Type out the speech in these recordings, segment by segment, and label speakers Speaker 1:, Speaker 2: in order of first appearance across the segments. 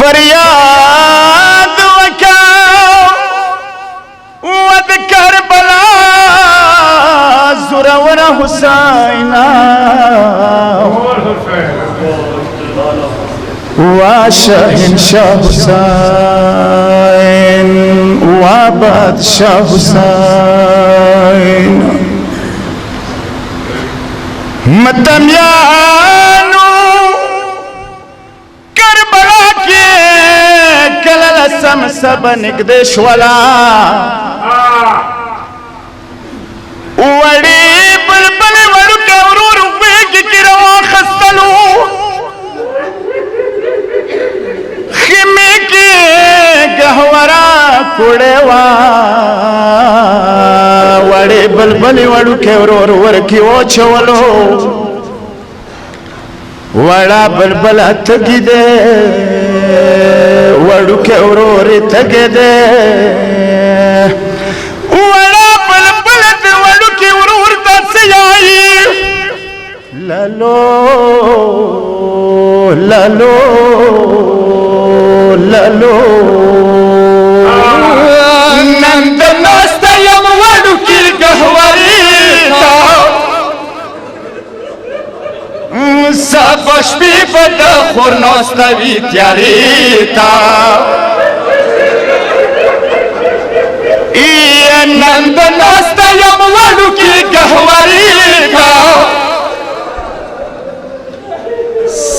Speaker 1: فریاد وکاو و د کربلا زورور حسینا و شهنشاه حسین و بادشاه حسین مدمیانو کربلا کې کله لسم سبا نږدې شولا وړې بلبل وړوکی ورور غېږې کې راواخیستلو خیمې کې ګهوره کوړې وه وړې بلبل وړوکی ورور ورکې واچولو وړه بلبله تږي دی وړوکی ورور یې تږی دی وړه بلبله د وړوکي ورور ته څه یایي لالو لالو لالو نن د ناسته یم وړوکي ګهورې ته سبا شپې به د خور ناسته وي تیارې ته نن د ناسته یم وړوکي ګهورې ته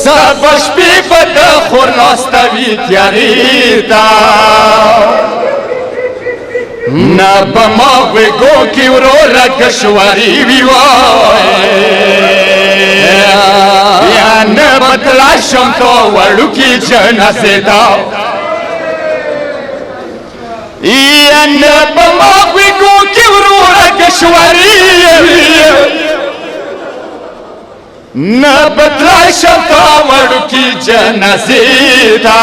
Speaker 1: سبا شپې به د خور ناسته وي تیارې ته نه به ما غوږو کې وروره کشورې وي یا نه به تلا شم تو وړوکي جنازې ته یا نه به ما غوږو کې وروره کشورې نه به تلا شم تو وړوکي جنازې ته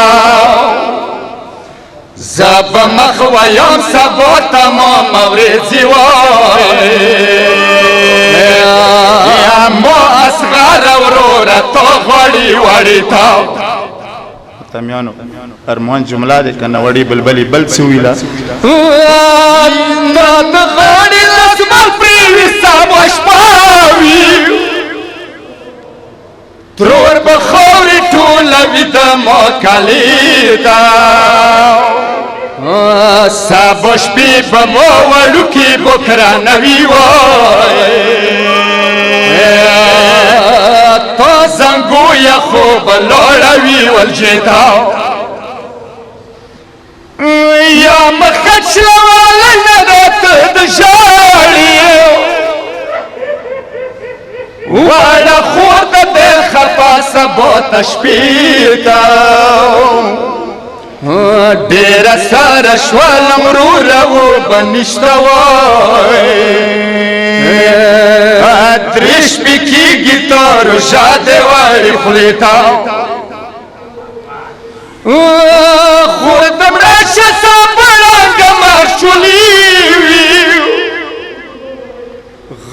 Speaker 1: زه به مخ ویم سبا تمام ورځې یا ما اصغره وروره تا غواړي وړې ته تمیانو ارمان جمله دی که نه وړې بلبلې بل څه ویله دا د غاړې لسمل پرېوي سبا شپه وي ترور به خاورې ټولوي د ما کلي ته سبا شپې به ما وړوکي بکرانوي تا زنګویه خو به لاړوي ولجې ته یا مخچلوالی نه راته د ژاړې واړه خور د ډېر خفا سبا ته شپې ته ډېره ساره شوله وروره وبه نشته درې شپې کېږي تا روژه دې وړې خولې ته خور د مړه شه سابه ړنګه مخچولي وي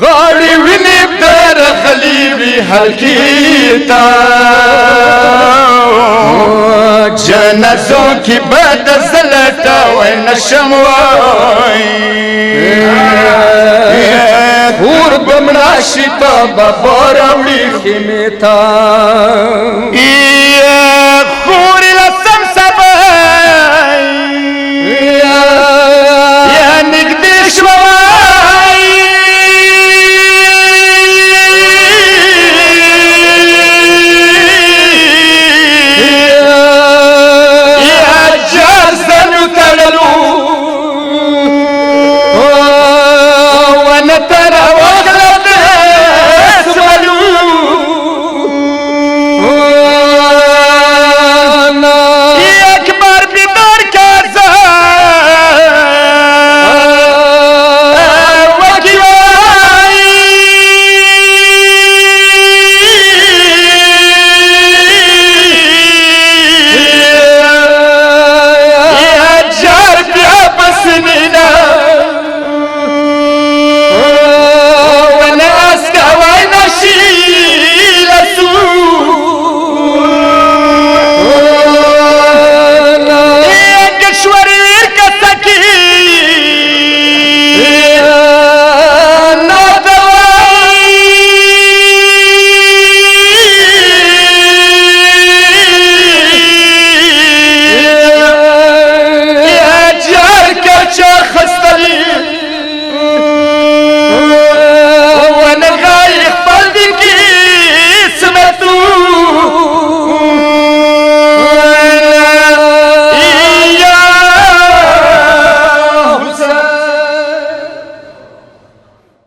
Speaker 1: غاړې وینې به رغلي وي حلقې ته جنازو کې به د زه لټوی نشم خور به مړه شي تا به بار وړي خیمې ته